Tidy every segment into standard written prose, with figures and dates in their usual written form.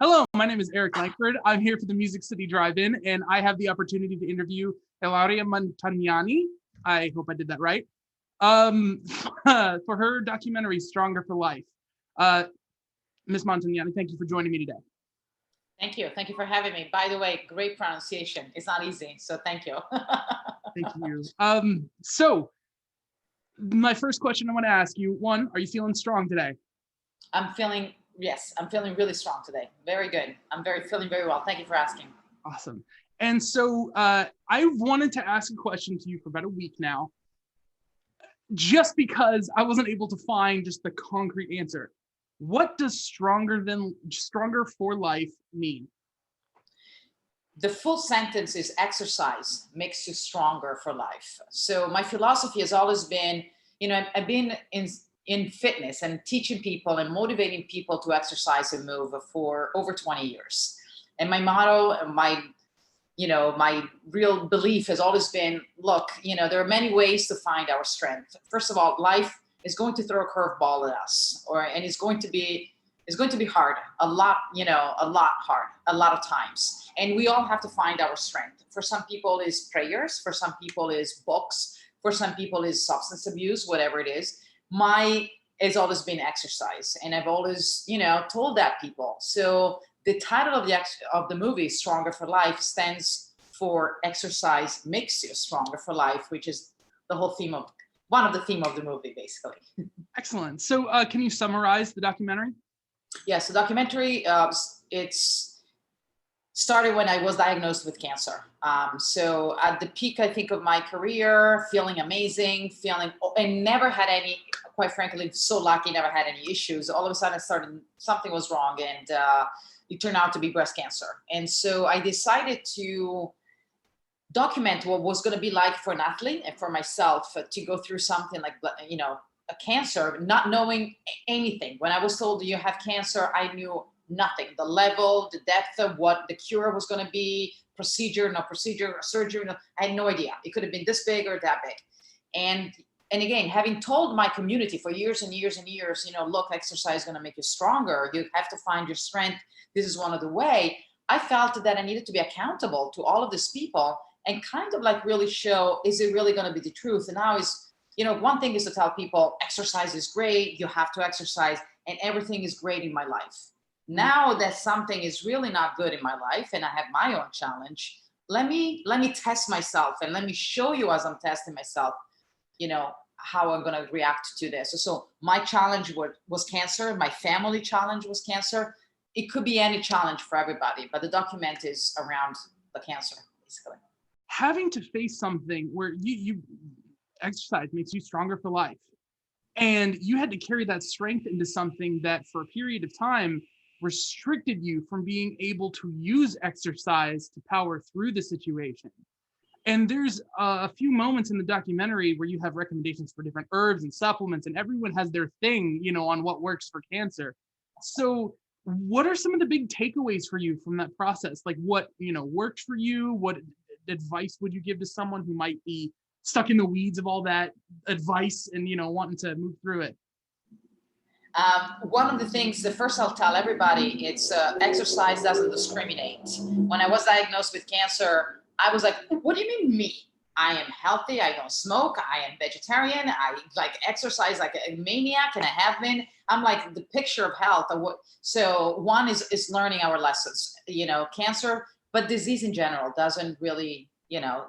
Hello, my name is Eric Langford. I'm here for the Music City Drive-In, and I have the opportunity to interview Ilaria Montagnani. I hope I did that right. Um, for her documentary, Stronger for Life. Uh, Ms. Montagnani, thank you for joining me today. Thank you. Thank you for having me. By the way, great pronunciation. It's not easy, so thank you. Thank you. So my first question I want to ask you, one, are you feeling strong today? I'm feeling really strong today. Very good. Feeling very well. Thank you for asking. Awesome. And so I wanted to ask a question to you for about a week now, just because I wasn't able to find just the concrete answer. What does stronger for life mean? The full sentence is exercise makes you stronger for life. So my philosophy has always been, I've been in fitness and teaching people and motivating people to exercise and move for over 20 years. And my motto, my real belief has always been, look, there are many ways to find our strength. First of all, life is going to throw a curveball at us, and it's going to be hard, a lot hard, a lot of times. And we all have to find our strength. For some people is prayers, for some people is books, for some people is substance abuse, whatever it is. It's always been exercise. And I've always, told that people. So the title of the movie, Stronger for Life, stands for exercise makes you stronger for life, which is one of the theme of the movie, basically. Excellent. So can you summarize the documentary? Yes, the documentary, it's started when I was diagnosed with cancer. So at the peak, I think, of my career, feeling amazing, and never had any, quite frankly, so lucky, never had any issues. All of a sudden, something was wrong, and it turned out to be breast cancer. And so I decided to document what was going to be like for an athlete and for myself to go through something like, a cancer, not knowing anything. When I was told you have cancer, I knew nothing. The level, the depth of what the cure was going to be, procedure, no procedure, surgery, no, I had no idea. It could have been this big or that big. And again, having told my community for years and years and years, look, exercise is going to make you stronger. You have to find your strength. This is one of the way. I felt that I needed to be accountable to all of these people and kind of like really show, is it really going to be the truth? And now one thing is to tell people exercise is great, you have to exercise, and everything is great in my life. Now that something is really not good in my life and I have my own challenge, let me test myself and let me show you as I'm testing myself, how I'm going to react to this. So my challenge was cancer. My family challenge was cancer. It could be any challenge for everybody, but the document is around the cancer, basically. Having to face something where you exercise makes you stronger for life, and you had to carry that strength into something that for a period of time restricted you from being able to use exercise to power through the situation. And there's a few moments in the documentary where you have recommendations for different herbs and supplements, and everyone has their thing, on what works for cancer. So what are some of the big takeaways for you from that process? Like what, worked for you? What advice would you give to someone who might be stuck in the weeds of all that advice and, wanting to move through it? One of the things, the first I'll tell everybody, it's exercise doesn't discriminate. When I was diagnosed with cancer, I was like, what do you mean me? I am healthy, I don't smoke, I am vegetarian, I like exercise like a maniac, and I have been. I'm like the picture of health. So one is learning our lessons, cancer, but disease in general doesn't really,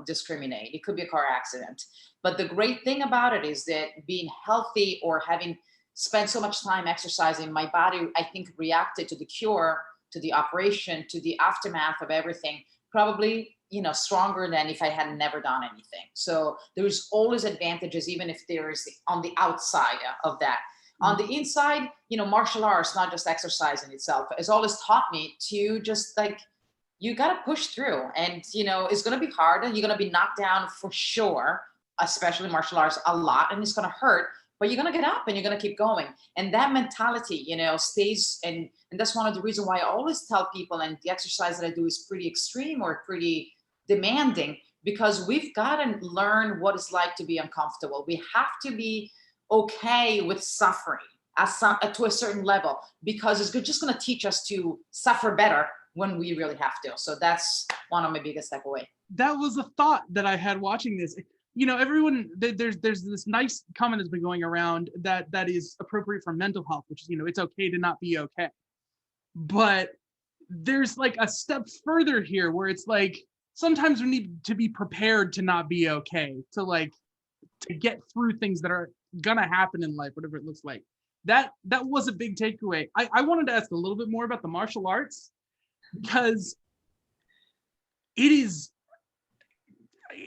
discriminate. It could be a car accident. But the great thing about it is that being healthy or having spent so much time exercising, my body, I think, reacted to the cure, to the operation, to the aftermath of everything, probably, stronger than if I had never done anything. So there's always advantages, even if there is on the outside of that. On the inside, martial arts, not just exercise in itself, has always taught me to just like, you got to push through, and, it's going to be hard and you're going to be knocked down for sure, especially martial arts, a lot, and it's going to hurt, but you're going to get up and you're going to keep going. And that mentality, stays. And that's one of the reasons why I always tell people, and the exercise that I do is pretty extreme or pretty demanding, because we've got to learn what it's like to be uncomfortable. We have to be okay with suffering. to a certain level, because it's just going to teach us to suffer better when we really have to. So that's one of my biggest takeaway. That was a thought that I had watching this. You know, everyone, there's this nice comment that's been going around that is appropriate for mental health, which is, you know, it's okay to not be okay. But there's like a step further here where it's like, sometimes we need to be prepared to not be okay, to get through things that are gonna happen in life, whatever it looks like. That was a big takeaway. I wanted to ask a little bit more about the martial arts, because it is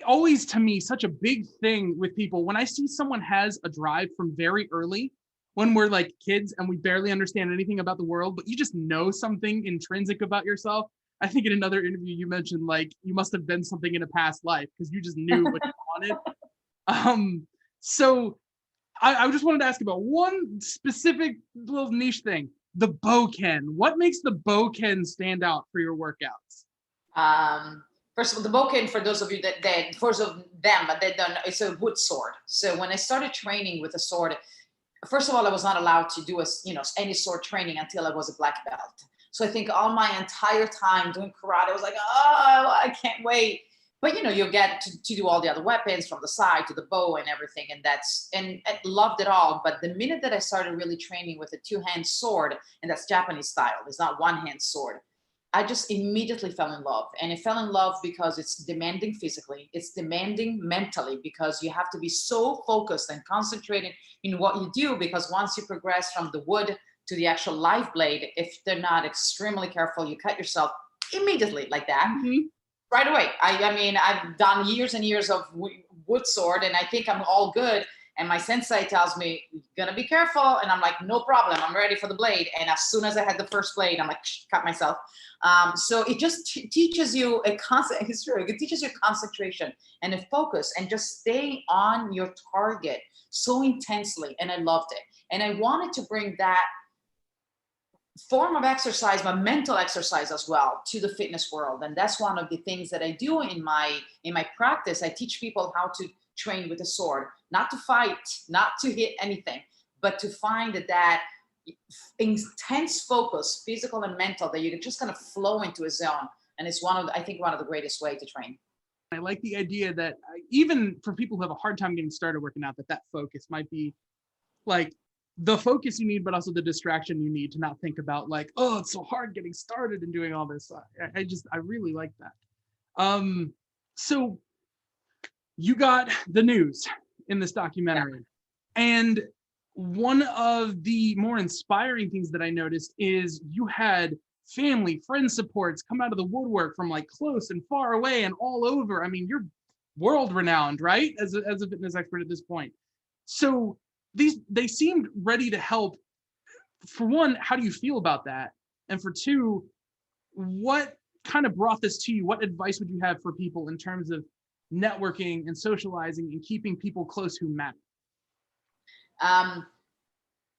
always, to me, such a big thing with people. When I see someone has a drive from very early, when we're like kids and we barely understand anything about the world, but you just know something intrinsic about yourself. I think in another interview you mentioned like you must have been something in a past life because you just knew what you wanted. So I just wanted to ask about one specific little niche thing, the Bokeh. What makes the Bokeh stand out for your workouts? First of all, the Bokeh, for those of you that for those of them that don't know, it's a wood sword. So when I started training with a sword, first of all, I was not allowed to do any sword training until I was a black belt. So I think all my entire time doing karate, I was like, oh, I can't wait. But you get to do all the other weapons, from the side to the bow and everything, and I loved it all. But the minute that I started really training with a two-hand sword, and that's Japanese style, it's not one-hand sword, I just immediately fell in love. And I fell in love because it's demanding physically, it's demanding mentally, because you have to be so focused and concentrated in what you do, because once you progress from the wood to the actual live blade, if they're not extremely careful, you cut yourself immediately like that. Mm-hmm. Right away. I mean, I've done years and years of wood sword, and I think I'm all good. And my sensei tells me, "You're gonna be careful," and I'm like, "No problem. I'm ready for the blade." And as soon as I had the first blade, I'm like, cut myself. So it just teaches you a constant. It's true. It teaches you concentration and a focus, and just stay on your target so intensely. And I loved it. And I wanted to bring that form of exercise, but mental exercise as well, to the fitness world. And that's one of the things that I do in my practice. I teach people how to train with a sword, not to fight, not to hit anything, but to find that intense focus, physical and mental, that you're just going to flow into a zone. And it's I think one of the greatest way to train. I like the idea that even for people who have a hard time getting started working out, that focus might be like the focus you need, but also the distraction you need to not think about like, oh, it's so hard getting started and doing all this. I really like that. So you got the news in this documentary. Yeah. And one of the more inspiring things that I noticed is you had family, friend supports come out of the woodwork from like close and far away and all over. I mean, you're world renowned, right? As a fitness expert at this point. So they seemed ready to help. For one, how do you feel about that? And for two, what kind of brought this to you? What advice would you have for people in terms of networking and socializing and keeping people close who matter?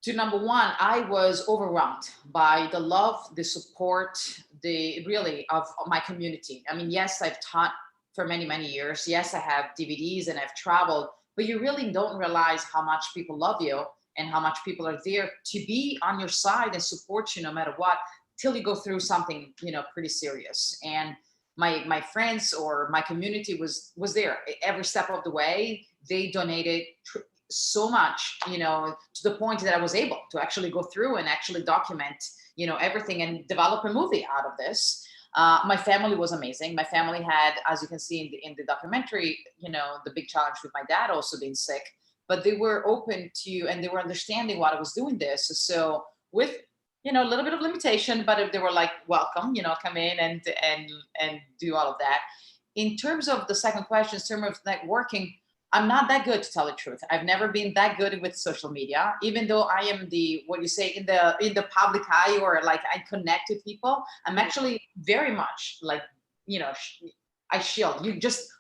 To number one, I was overwhelmed by the love, the support, of my community. I mean, yes, I've taught for many, many years. Yes, I have DVDs and I've traveled, but you really don't realize how much people love you and how much people are there to be on your side and support you no matter what, till you go through something, pretty serious. And my friends or my community was there every step of the way. They donated so much, to the point that I was able to actually go through and actually document, everything and develop a movie out of this. My family was amazing. My family had, as you can see in the documentary, the big challenge with my dad also being sick, but they were open to, and they were understanding why I was doing this. So with, a little bit of limitation, but if they were like, welcome, come in and do all of that. In terms of the second question, in terms of networking, I'm not that good, to tell the truth. I've never been that good with social media, even though I am what you say, in the public eye, or like I connect with people. I'm actually very much like, I shield.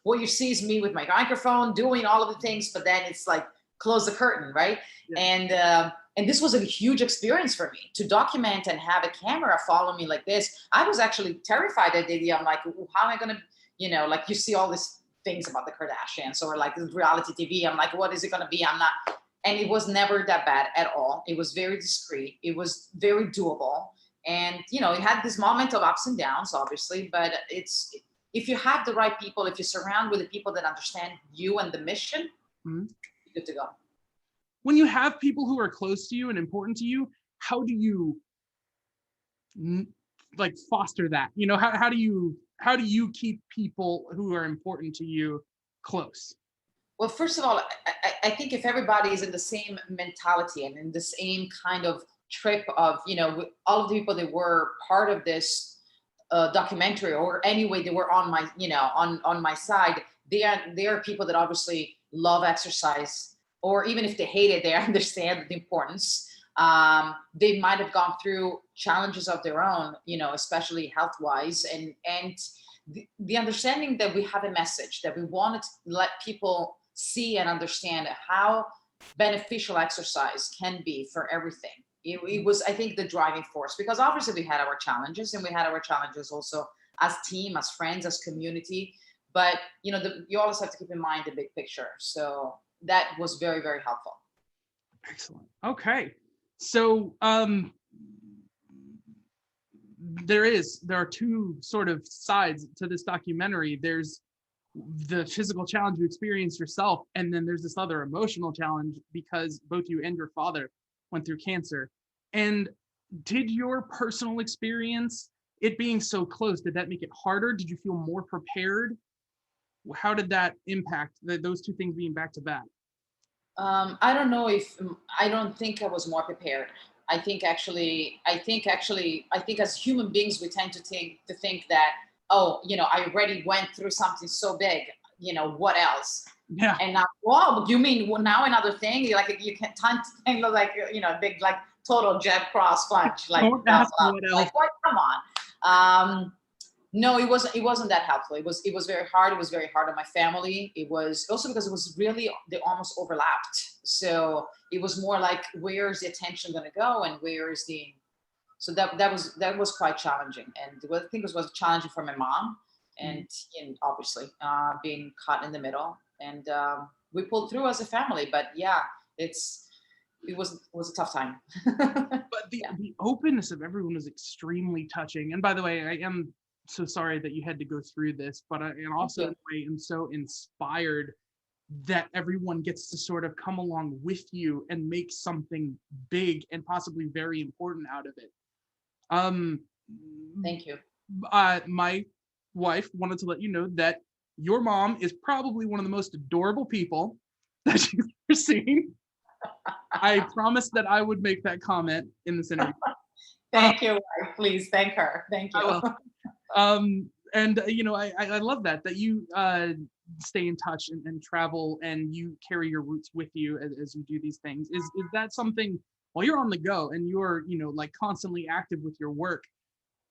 What you see is me with my microphone doing all of the things, but then it's like, close the curtain, right? Yeah. And this was a huge experience for me to document and have a camera follow me like this. I was actually terrified at the idea. I'm like, how am I going to, like you see all these things about the Kardashians or like reality TV. I'm like, what is it going to be? I'm not. And it was never that bad at all. It was very discreet. It was very doable. And, you know, it had this moment of ups and downs, obviously, but if you have the right people, if you surround with the people that understand you and the mission, Mhm. you're good to go. When you have people who are close to you and important to you, how do you like foster that? You know, how do you keep people who are important to you close? Well, first of all, I think if everybody is in the same mentality and in the same kind of trip of, you know, with all of the people that were part of this documentary, or anyway, they were on my, you know, on my side, they are people that obviously love exercise, or even if they hate it, they understand the importance. They might have gone through challenges of their own, you know, especially health wise, and the understanding that we have a message that we want to let people see and understand how beneficial exercise can be for everything. It was, I think, the driving force, because obviously we had our challenges, and we had our challenges also as team, as friends, as community. But you know, you always have to keep in mind the big picture. So that was very, very helpful. Excellent. Okay. So there are two sort of sides to this documentary. There's the physical challenge you experienced yourself, and then there's this other emotional challenge because both you and your father went through cancer. And did your personal experience, it being so close, did that make it harder? Did you feel more prepared? How did that impact those two things being back to back? I don't know if I don't think I was more prepared. I think as human beings, we tend to think that, oh, you know, I already went through something so big. You know, what else? Yeah. And now, wow, you mean, well, now another thing? Like you can time to think of, like, you know, big, like, total jet cross punch, like, Don't ask what else. like, what? Come on. No, it wasn't that helpful. It was very hard. It was very hard on my family. It was also because it was really, they almost overlapped. So it was more like, where's the attention going to go, and where is the, so that was quite challenging. And what I think was challenging for my mom, and obviously being caught in the middle. And we pulled through as a family. But yeah, it was a tough time. But the Yeah. the openness of everyone was extremely touching. And by the way, I am so sorry that you had to go through this, but I and Thank also in you. a way am so inspired that everyone gets to sort of come along with you and make something big and possibly very important out of it. Um, Thank you. my wife wanted to let you know that your mom is probably one of the most adorable people that you've ever seen. I promised that I would make that comment in this interview. Uh, Thank you. Wife. Please thank her. Thank I you. will. And you know, I love that you stay in touch and travel, and you carry your roots with you as you do these things. Is that something while you're on the go and you're, you know, like constantly active with your work?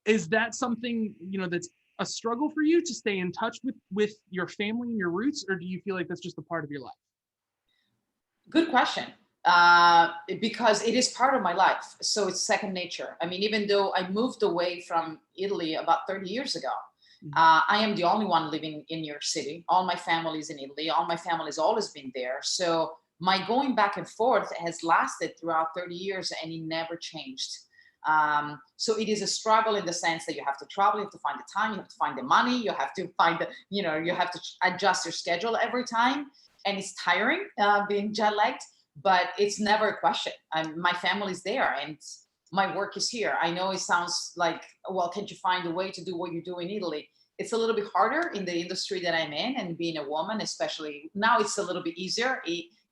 Is that something, you know, that's a struggle for you to stay in touch with your family and your roots, or do you feel like that's just a part of your life? Good question. Because it is part of my life. So it's second nature. I mean, even though I moved away from Italy about 30 years ago, Mhm. I am the only one living in New York City. All my family is in Italy. All my family has always been there. So my going back and forth has lasted throughout 30 years, and it never changed. So it is a struggle in the sense that you have to travel, you have to find the time, you have to find the money, you have to find the, you have to adjust your schedule every time. And it's tiring being jet lagged, but it's never a question. My family's there, and my work is here. I know it sounds like, well, can't you find a way to do what you do in Italy? It's a little bit harder in the industry that I'm in, and being a woman, especially now, it's a little bit easier.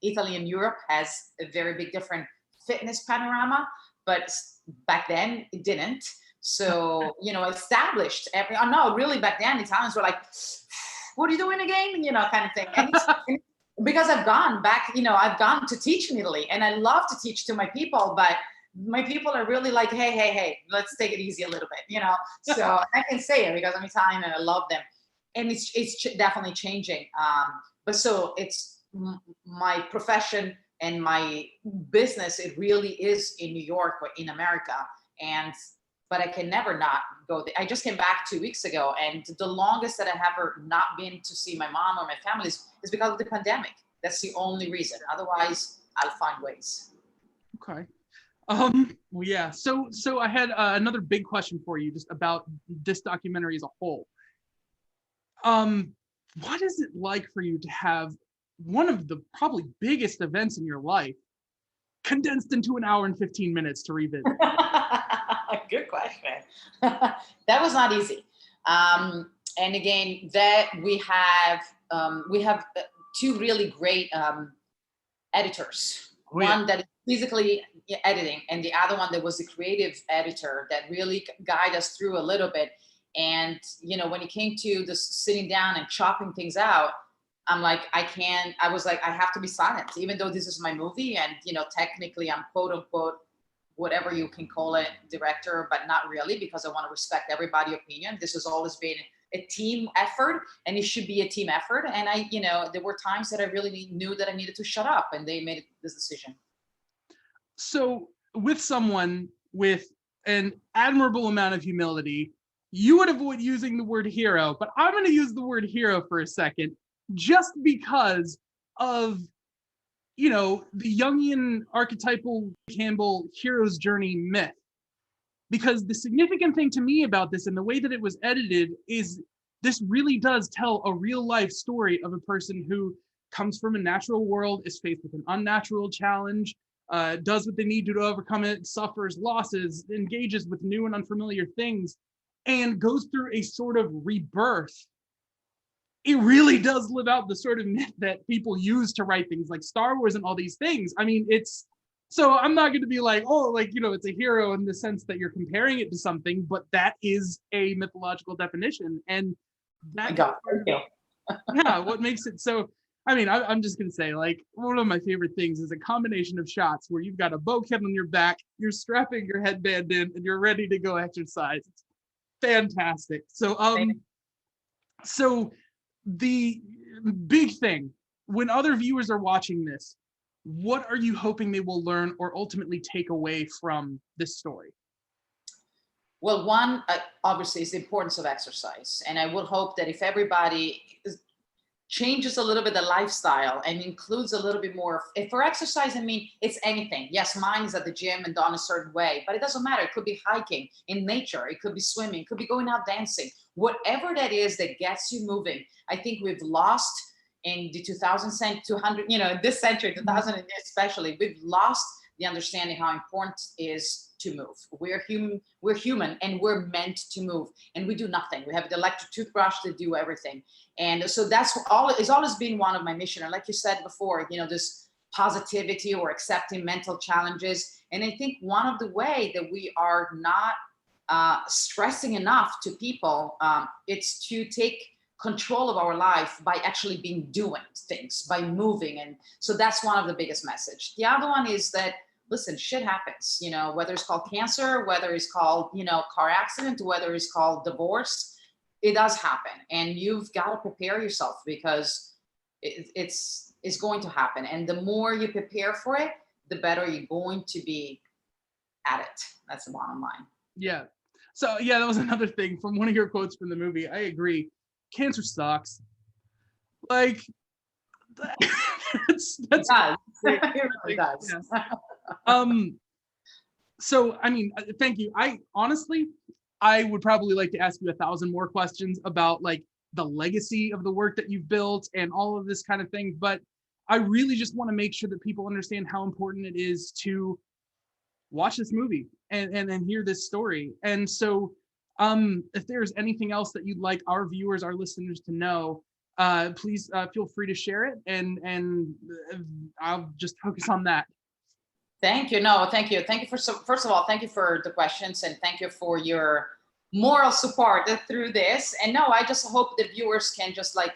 Italy and Europe has a very big different fitness panorama, but back then it didn't. So, established every, oh no, really back then Italians were like, what are you doing again? Kind of thing. And it's because I've gone back, I've gone to teach in Italy, and I love to teach to my people, but my people are really like, hey, let's take it easy a little bit. So I can say it because I'm Italian and I love them. And it's definitely changing. But so it's my profession and my business, it really is in New York or in America. But I can never not go there. I just came back 2 weeks ago, and the longest that I have ever not been to see my mom or my family is because of the pandemic. That's the only reason. Otherwise, I'll find ways. Okay. Well, yeah. So I had another big question for you, just about this documentary as a whole. What is it like for you to have one of the probably biggest events in your life condensed into an hour and 15 minutes to revisit? Good question. That was not easy. And again, that we have two really great editors. Oh, yeah. One that is physically editing, and the other one that was the creative editor that really guided us through a little bit. And when it came to the sitting down and chopping things out, I'm like, I was like, I have to be silent, even though this is my movie, and technically I'm quote unquote whatever you can call it, director, but not really, because I want to respect everybody's opinion. This has always been a team effort, and it should be a team effort. And there were times that I really knew that I needed to shut up, and they made this decision. So with someone with an admirable amount of humility, you would avoid using the word hero, but I'm going to use the word hero for a second, just because of the Jungian archetypal Campbell hero's journey myth. Because the significant thing to me about this and the way that it was edited is this really does tell a real life story of a person who comes from a natural world, is faced with an unnatural challenge, does what they need to overcome it, suffers losses, engages with new and unfamiliar things, and goes through a sort of rebirth. It really does live out the sort of myth that people use to write things like Star Wars and all these things. I mean, so I'm not going to be like, it's a hero in the sense that you're comparing it to something, but that is a mythological definition. And that, yeah, what makes it so, I mean, I'm just going to say, like, one of my favorite things is a combination of shots where you've got a bokeh on your back, you're strapping your headband in, and you're ready to go exercise. It's fantastic. So the big thing, when other viewers are watching this, what are you hoping they will learn or ultimately take away from this story? Well, one, obviously, is the importance of exercise. And I would hope that if everybody changes a little bit the lifestyle and includes a little bit more, if for exercise, I mean, it's anything. Yes, mine is at the gym and done a certain way, but it doesn't matter. It could be hiking in nature. It could be swimming. It could be going out dancing. Whatever that is that gets you moving. I think we've lost in the 200, this century, 2000 especially, we've lost the understanding how important it is to move. We're human, and we're meant to move, and we do nothing. We have the electric toothbrush to do everything. And so that's it's always been one of my mission. And like you said before, this positivity or accepting mental challenges. And I think one of the way that we are not stressing enough to people, it's to take control of our life by actually doing things, by moving. And so that's one of the biggest message. The other one is that, listen, shit happens, whether it's called cancer, whether it's called, car accident, whether it's called divorce, it does happen. And you've got to prepare yourself, because it's going to happen. And the more you prepare for it, the better you're going to be at it. That's the bottom line. Yeah. So yeah, that was another thing from one of your quotes from the movie. I agree. Cancer sucks. Like, that's it does. It really does. Yes. So I mean, thank you. I would probably like to ask you 1,000 more questions about like the legacy of the work that you've built and all of this kind of thing, but I really just want to make sure that people understand how important it is to watch this movie and hear this story. And so if there's anything else that you'd like our viewers, our listeners to know, please feel free to share it, and I'll just focus on that. Thank you. No, thank you. Thank you first of all, thank you for the questions, and thank you for your moral support through this. And no, I just hope the viewers can just like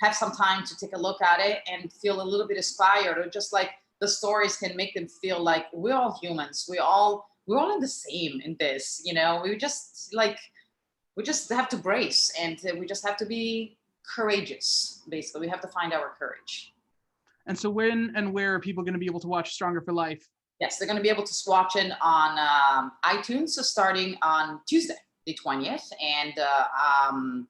have some time to take a look at it and feel a little bit inspired, or just like the stories can make them feel like we're all humans. We're all in the same in this, we just have to brace, and we just have to be courageous. Basically, we have to find our courage. And so when and where are people going to be able to watch Stronger for Life? Yes, they're going to be able to watch it on iTunes, so starting on Tuesday, the 20th. And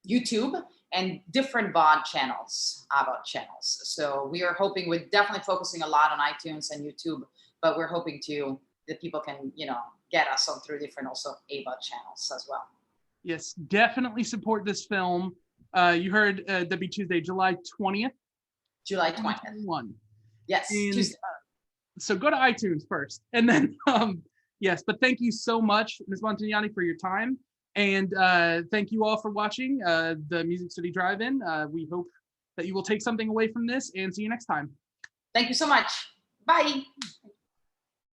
YouTube and different VOD channels, AVOD channels. So we are hoping, we're definitely focusing a lot on iTunes and YouTube, but we're hoping to that people can, get us on through different also AVOD channels as well. Yes, definitely support this film. You heard that'd be Tuesday, July 20th. July 20th. 2021. Yes, And, Tuesday. So go to iTunes first, and then yes. But thank you so much, Ms. Montagnani, for your time, and thank you all for watching the Music City Drive-In. We hope that you will take something away from this, and see you next time. Thank you so much. Bye.